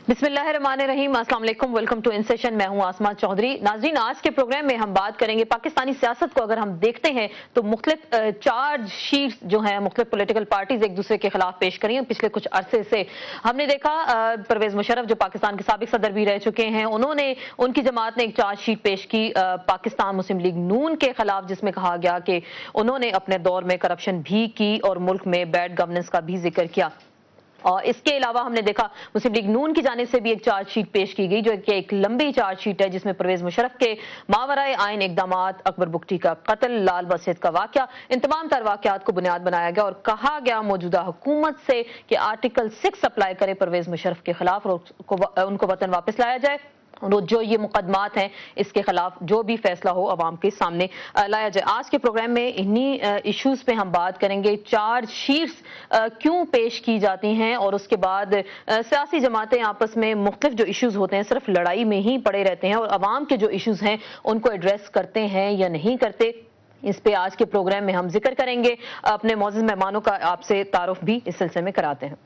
बिस्मिल्लाहिर्रहमानिर्रहीम, अस्सलाम वालेकुम, वेलकम टू इन सेशन। मैं हूं आसमा चौधरी। नाज़रीन, आज के प्रोग्राम में हम बात करेंगे पाकिस्तानी सियासत को अगर हम देखते हैं तो मुख्तलिफ चार्ज शीट्स जो हैं मुख्तलिफ पॉलिटिकल पार्टीज एक दूसरे के खिलाफ पेश करी हैं। पिछले कुछ अरसे से हमने देखा परवेज मुशर्रफ जो पाकिस्तान के साबिक सदर भी रह चुके हैं, उन्होंने उनकी जमात ने एक चार्ज शीट पेश की पाकिस्तान मुस्लिम लीग नून के खिलाफ, जिसमें कहा गया कि उन्होंने अपने दौर में करप्शन भी की और मुल्क में बैड गवर्नेंस का भी जिक्र किया। और इसके अलावा हमने देखा मुस्लिम लीग नून की जानिब से भी एक चार्ज शीट पेश की गई जो कि एक लंबी चार्ज शीट है, जिसमें परवेज मुशर्रफ के मावराए आइन इकदामात, अकबर बुगटी का कत्ल, लाल बसैत का वाकया, इन तमाम तर वाकयात को बुनियाद बनाया गया और कहा गया मौजूदा हुकूमत से कि आर्टिकल 6 अप्लाई करे परवेज मुशर्रफ के खिलाफ और उनको वतन वापस लाया जाए। जो ये मुकदमात हैं इसके खिलाफ जो भी फैसला हो अवाम के सामने लाया जाए। आज के प्रोग्राम में इन्हीं इश्यूज पे हम बात करेंगे। चार्ज शीट्स क्यों पेश की जाती हैं और उसके बाद सियासी जमातें आपस में मुख्तलिफ जो इश्यूज होते हैं सिर्फ लड़ाई में ही पड़े रहते हैं और अवाम के जो इश्यूज हैं उनको एड्रेस करते हैं या नहीं करते, इस पे आज के प्रोग्राम में हम जिक्र करेंगे। अपने मौजूद मेहमानों का आपसे तारुफ भी इस सिलसिले में कराते हैं।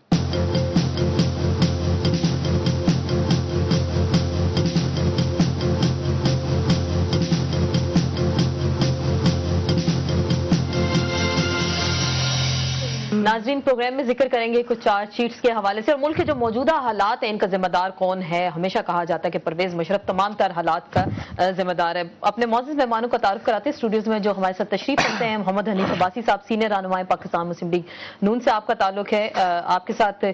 नाज़रीन, प्रोग्राम में जिक्र करेंगे कुछ चार्ज शीट्स के हवाले से और मुल्क के जो मौजूदा हालात हैं इनका जिम्मेदार कौन है। हमेशा कहा जाता है कि परवेज मुशर्रफ तमाम तर हालात का जिम्मेदार है। अपने मौजूद मेहमानों का तारुफ कराते हैं। स्टूडियोज में जो हमारे साथ तशरीफ रखते हैं मोहम्मद हनीफ अब्बासी साहब, सीनियर रहनुमा पाकिस्तान मुस्लिम लीग नून से आपका ताल्लुक है। आपके साथ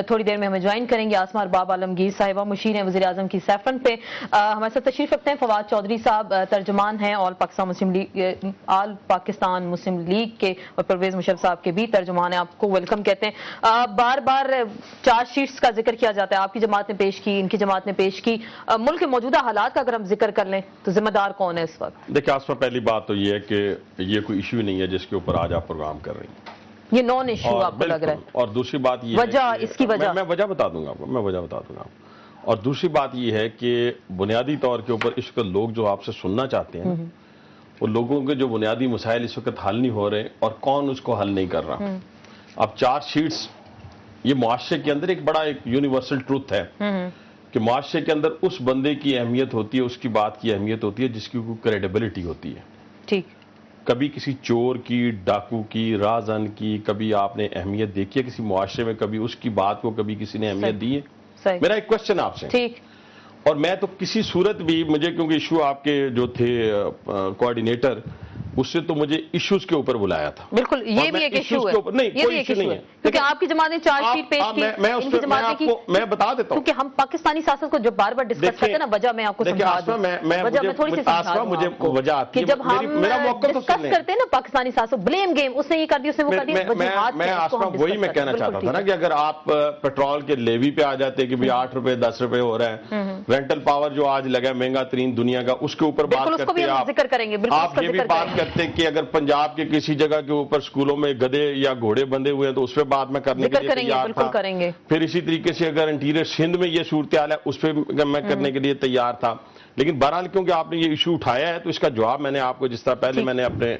थोड़ी देर में हमें ज्वाइन करेंगे आसमा अरबाब आलमगीर साहिबा, मुशीर हैं वज़ीर आज़म की सैफरन पे। हमारे साथ तशरीफ रखते हैं फवाद चौधरी साहब, तर्जुमान हैं ऑल पाकिस्तान मुस्लिम लीग के और परवेज मुशर्रफ साहब के भी तर्जुमान हैं। आपको वेलकम कहते हैं। बार बार चार्ज शीट्स का जिक्र किया जाता है, आपकी जमात ने पेश की, इनकी जमात ने पेश की। मुल्क के मौजूदा हालात का अगर हम जिक्र कर लें तो जिम्मेदार कौन है इस वक्त? देखिए आसमा, पहली बात तो ये है कि ये कोई इशू नहीं है जिसके ऊपर आज आप प्रोग्राम कर रही हैं। ये नॉन इशू आपको लग रहा है? और दूसरी बात ये वजह, इसकी वजह मैं वजह बता दूंगा आपको, और दूसरी बात ये है कि बुनियादी तौर के ऊपर इस वक्त लोग जो आपसे सुनना चाहते हैं वो लोगों के जो बुनियादी मसाइल इस वक्त हल नहीं हो रहे और कौन उसको हल नहीं कर रहा। अब चार्ज शीट्स ये मुआशरे के अंदर एक बड़ा एक यूनिवर्सल ट्रूथ है कि मुआशरे के अंदर उस बंदे की अहमियत होती है, उसकी बात की अहमियत होती है जिसकी कोई क्रेडिबिलिटी होती है। ठीक, कभी किसी चोर की, डाकू की, राजन की कभी आपने अहमियत देखी है किसी मुआशरे में? कभी उसकी बात को कभी किसी ने अहमियत दी है? मेरा एक क्वेश्चन आपसे, ठीक, और मैं तो किसी सूरत भी मुझे, क्योंकि इशू आपके जो थे कोऑर्डिनेटर, उससे तो मुझे इश्यूज के ऊपर बुलाया था। बिल्कुल, ये भी एक इशू है। नहीं, कोई इशू नहीं है क्योंकि आपकी जमात ने चार्ज शीट पेश की, इनकी जमात की, मैं बता देता हूं क्योंकि हम पाकिस्तानी सियासत को जब बार बार डिस्कस करते हैं ना, वजह मैं आपको समझा दूं। मैं थोड़ी सी समझा मुझे वजह आती है कि जब हम डिस्कस करते हैं ना पाकिस्तानी सियासत, ब्लेम गेम, उसने ये कर दिया, उसने वो कर दिया। मैं आसमा वही मैं कहना चाहता था ना कि अगर आप पेट्रोल के लेवी पे आ जाते कि भाई 8 रुपए 10 रुपए हो रहा है, रेंटल पावर जो आज लगा महंगा तरीन दुनिया का, उसके ऊपर बात करते आप ये भी बात करते कि अगर पंजाब के किसी जगह के ऊपर स्कूलों में गधे या घोड़े बंधे हुए हैं तो उस पर बात मैं करने के लिए तैयार था। फिर इसी तरीके से अगर इंटीरियर सिंध में ये सूरत हाल है उस पर मैं करने के लिए तैयार था। लेकिन बहरहाल क्योंकि आपने ये इशू उठाया है तो इसका जवाब मैंने आपको जिस तरह पहले मैंने अपने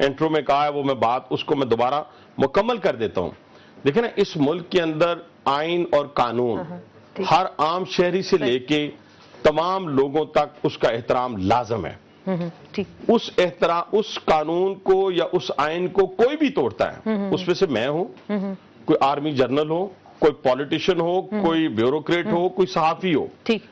इंट्रो में कहा है वो मैं बात उसको मैं दोबारा मुकम्मल कर देता हूं। देखिए ना, इस मुल्क के अंदर आइन और कानून हर आम शहरी से लेके तमाम लोगों तक उसका एहतराम लाजम है। उस कानून को या उस आइन को कोई भी तोड़ता है, उसमें से मैं हूं, कोई आर्मी जनरल हो, कोई पॉलिटिशियन हो, कोई ब्यूरोक्रेट हो, कोई सहाफी हो, ठीक,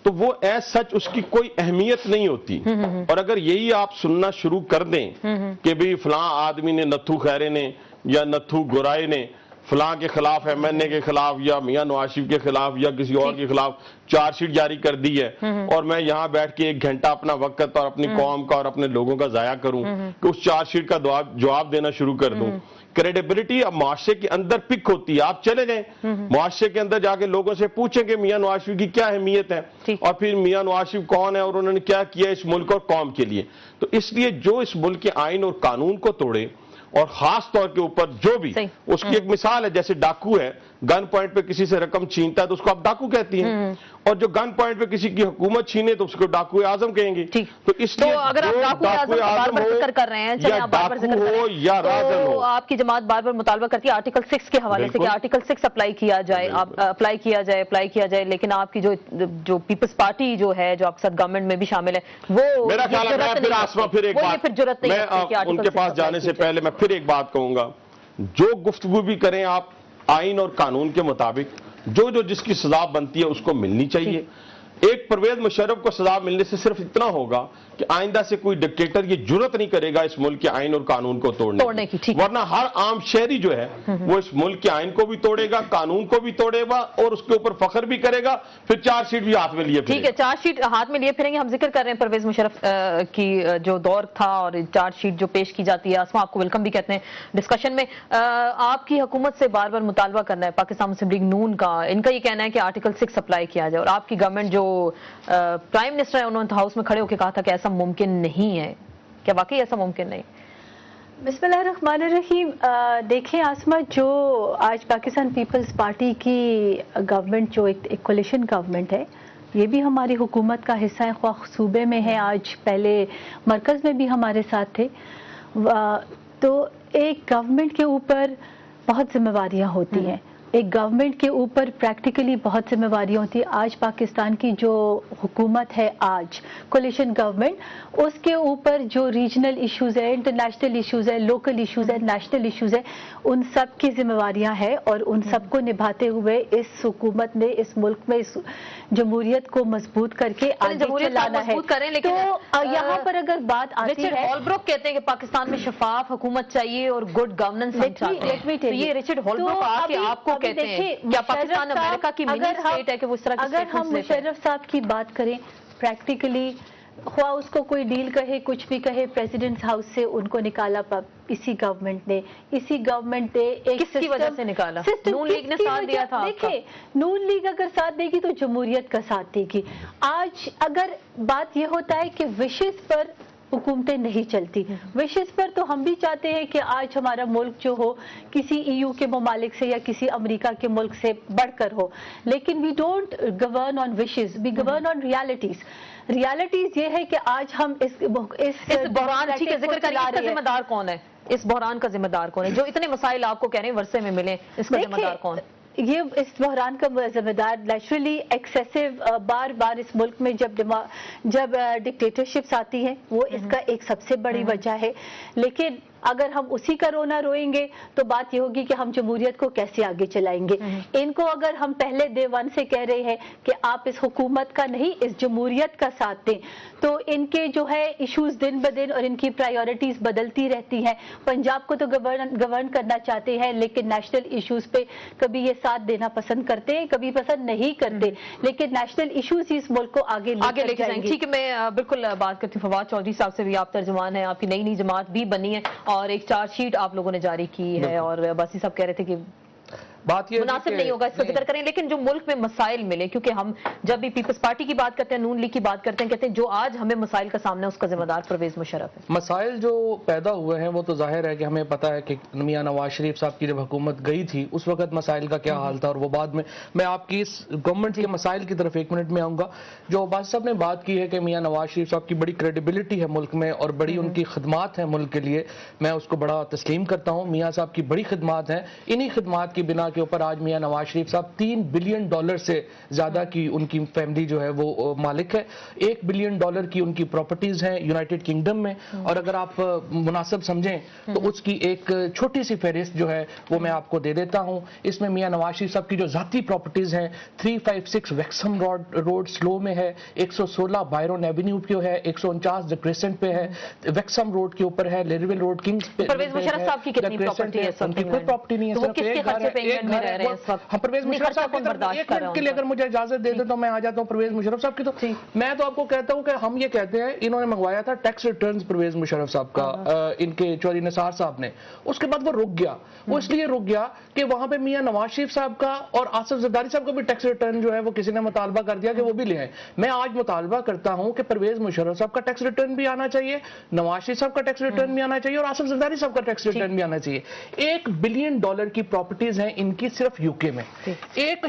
तो वो एज सच उसकी कोई अहमियत नहीं होती। और अगर यही आप सुनना शुरू कर दें कि भाई फलां आदमी ने, नत्थू खैरे ने या नत्थू गोराई ने फलां के खिलाफ, एमएनए के खिलाफ या मियां नवाज शरीफ के खिलाफ या किसी और के खिलाफ चार्जशीट जारी कर दी है, और मैं यहां बैठ के 1 घंटा अपना वक्त और अपनी कौम का और अपने लोगों का जाया करूं कि उस चार्जशीट का जवाब देना शुरू कर दूं, क्रेडिबिलिटी अब मुआशरे के अंदर पिक होती है। आप चले जाएं मुआशरे के अंदर जाके लोगों से पूछें कि मियां नवाज शरीफ की क्या अहमियत है और फिर मियां नवाज शरीफ कौन है और उन्होंने क्या किया इस मुल्क और कौम के लिए। तो इसलिए जो इस मुल्क के आइन और कानून को तोड़े और खास तौर के ऊपर जो भी उसकी एक मिसाल है, जैसे डाकू है, गन पॉइंट पे किसी से रकम छीनता है तो उसको आप डाकू कहती हैं, और जो गन पॉइंट पे किसी की हुकूमत छीने तो उसको डाकू आजम कहेंगे। तो इसलिए अगर आप डाकू आजम बार-बार जिक्र कर रहे हैं, चलिए आप बार-बार जिक्र कर रहे हैं, या राजन हो, आपकी जमात बार-बार मुतालबा करती है आर्टिकल 6 के हवाले से कि आर्टिकल 6 अप्लाई किया जाए, अप्लाई किया जाए, लेकिन आपकी जो पीपल्स पार्टी जो है, जो आपके साथ गवर्नमेंट में भी शामिल है, वो मेरा ख्याल है, फिर आसमा फिर एक बात, फिर जरूरत नहीं है उनके पास जाने से पहले मैं फिर एक बात कहूंगा, जो गुफ्तगू भी करें आप आइन और कानून के मुताबिक, जो जिसकी सजा बनती है उसको मिलनी चाहिए। एक परवेज मुशर्रफ को सजा मिलने से सिर्फ इतना होगा कि आइंदा से कोई डिक्टेटर ये जुर्रत नहीं करेगा इस मुल्क के आइन और कानून को तोड़ने की। वरना हर आम शहरी जो है वो इस मुल्क के आइन को भी तोड़ेगा, कानून को भी तोड़ेगा और उसके ऊपर फख्र भी करेगा, फिर चार्जशीट भी हाथ में लिए फिरेगा। ठीक है, चार्जशीट हाथ में लिए फिरेंगे। हम जिक्र कर रहे हैं परवेज मुशर्रफ की जो दौर था और चार्जशीट जो पेश की जाती है। आसमा, आपको वेलकम भी कहते हैं डिस्कशन में। आपकी हुकूमत से बार बार मुतालबा करना है पाकिस्तान मुस्लिम लीग नून का, इनका ये कहना है कि आर्टिकल 6 अप्लाई किया जाए, और आपकी गवर्नमेंट जो प्राइम मिनिस्टर है उन्होंने हाउस में खड़े होकर कहा था कि ऐसा मुमकिन नहीं है। क्या वाकई ऐसा मुमकिन नहीं? बिस्मिल्लाहिर्रहमानिर्रहीम। देखें आसमा, जो आज पाकिस्तान पीपल्स पार्टी की गवर्नमेंट जो एक कोलिशन गवर्नमेंट है, ये भी हमारी हुकूमत का हिस्सा है, ख्वाह सूबे में है, आज पहले मरकज़ में भी हमारे साथ थे। तो एक गवर्नमेंट के ऊपर बहुत जिम्मेवारियां होती हैं, एक गवर्नमेंट के ऊपर प्रैक्टिकली बहुत जिम्मेवारियां होती है। आज पाकिस्तान की जो हुकूमत है, आज कोलिशन गवर्नमेंट, उसके ऊपर जो रीजनल इश्यूज है, इंटरनेशनल इश्यूज है, लोकल इश्यूज है, नेशनल इश्यूज है, उन सब की जिम्मेवारियां हैं, और उन सबको निभाते हुए इस हुकूमत ने इस मुल्क में इस जमहूरियत को मजबूत करके आगे चलाना है। लेकिन तो यहाँ पर अगर बात आती है, हॉलब्रुक कहते हैं कि पाकिस्तान में शफाफ हुकूमत चाहिए और गुड गवर्नेंस हम चाहते हैं, तो ये रिचर्ड हॉलब्रुक आके आपको कहते हैं क्या पाकिस्तान अमेरिका की मिनी स्टेट है कि वो इस तरह की अगर हम मुशर्रफ साहब की बात करें प्रैक्टिकली, ख्वाह उसको कोई डील कहे, कुछ भी कहे, प्रेसिडेंट्स हाउस से उनको निकाला इसी गवर्नमेंट ने, किसकी वजह से निकाला? नून लीग ने साथ दिया था। देखिए, नून लीग अगर साथ देगी तो जमहूरियत का साथ देगी। आज अगर बात यह होता है कि विशेष पर हुकूमतें नहीं चलती, विशेष पर तो हम भी चाहते हैं कि आज हमारा मुल्क जो हो किसी EU के ममालिक से या किसी अमेरिका के मुल्क से बढ़कर हो, लेकिन we don't govern on wishes, we govern on realities. Realities ये है कि आज हम इस बहरान, ठीक है, जिक्र करिए, इसका जिम्मेदार कौन है? इस बहरान का जिम्मेदार कौन है जो इतने मसाइल आपको कह रहे हैं वर्षे में मिले? इसका जिम्मेदार कौन? ये इस बहरान का जिम्मेदार नेचुरली एक्सेसिव बार बार इस मुल्क में जब डिक्टेटरशिप्स आती है, वो इसका एक सबसे बड़ी वजह है। लेकिन अगर हम उसी का रोना रोएंगे तो बात ये होगी कि हम जमहूरियत को कैसे आगे चलाएंगे। इनको अगर हम पहले डे वन से कह रहे हैं कि आप इस हुकूमत का नहीं, इस जमहूरियत का साथ दें, तो इनके जो है इश्यूज दिन ब दिन और इनकी प्रायोरिटीज बदलती रहती हैं। पंजाब को तो गवर्न करना चाहते हैं, लेकिन नेशनल इश्यूज पे कभी ये साथ देना पसंद करते हैं, कभी पसंद नहीं करते, लेकिन नेशनल इश्यूज ही इस मुल्क को आगे लेके जाएंगे। ठीक है, मैं बिल्कुल बात करती हूँ फवाद चौधरी साहब से भी। आप तर्जुमान हैं, आपकी नई जमात भी बनी है और एक चार्जशीट आप लोगों ने जारी की है, और बासी साहब कह रहे थे कि बात ये मुनासिब नहीं होगा इसको जिक्र करें, लेकिन जो मुल्क में मसाइल मिले, क्योंकि हम जब भी पीपल्स पार्टी की बात करते हैं, नून लीग की बात करते हैं, कहते हैं जो आज हमें मसाइल का सामना है उसका जिम्मेदार परवेज मुशर्रफ है। मसाइल जो पैदा हुए हैं वो तो जाहिर है कि हमें पता है कि मियां नवाज शरीफ साहब की जब हुकूमत गई थी उस वक्त मसाइल का क्या हाल था, और वो बाद में मैं आपकी इस गवर्नमेंट के मसाइल की तरफ 1 मिनट में आऊंगा। जो बासी साहब ने बात की है कि मियां नवाज शरीफ साहब की बड़ी क्रेडिबिलिटी है मुल्क में और बड़ी उनकी खिदमात है मुल्क के लिए, मैं उसको बड़ा तस्लीम करता हूँ। मियां साहब की बड़ी खिदमात हैं, इन्हीं खिदमात की बिना के ऊपर आज मियां नवाज शरीफ साहब $3 बिलियन से ज्यादा की उनकी फैमिली जो है वो मालिक है। $1 बिलियन की उनकी प्रॉपर्टीज हैं यूनाइटेड किंगडम में, और अगर आप मुनासिब समझें तो उसकी एक छोटी सी फहरिस्त जो है वो मैं आपको दे देता हूं। इसमें मियां नवाज शरीफ साहब की जो जाती प्रॉपर्टीज हैं, 356 वैक्सम रोड स्लो में है, 116 बायरन एवेन्यू पे है, 149 द क्रेसेंट पे है, वैक्सम रोड के ऊपर है, लेरिविल रोड किंग्स पे। परवेज मुशर्रफ साहब की कितनी प्रॉपर्टी है? उनकी कोई प्रॉपर्टी नहीं है, सिर्फ एक में घर रह है रहे हैं इस वक्त। हम परवेज इतनी मुशर्रफ खर्चा साहब कौन की तरफ बर्दाश्त एक कर रहा मिनट है के लिए उनका? अगर मुझे इजाजत दे दे तो मैं आ जाता हूँ परवेज मुशर्रफ साहब की तो मैं तो आपको कहता हूँ कि हम ये कहते हैं इन्होंने मंगवाया था टैक्स रिटर्न्स परवेज मुशर्रफ साहब का, इनके चौधरी निसार साहब ने, उसके बाद वो रुक गया। वो इसलिए रुक गया कि वहां पे मियां नवाज शरीफ साहब का और आसिफ जरदारी साहब का भी टैक्स रिटर्न जो है वो किसी ने मुतालबा कर दिया कि वो भी ले आए। मैं आज मुतालबा करता हूं कि परवेज मुशर्रफ साहब का टैक्स रिटर्न भी आना चाहिए, नवाज शरीफ साहब का टैक्स रिटर्न भी आना चाहिए और आसिफ जरदारी साहब का टैक्स रिटर्न भी आना चाहिए। $1 बिलियन की प्रॉपर्टीज हैं इनकी सिर्फ यूके में, 1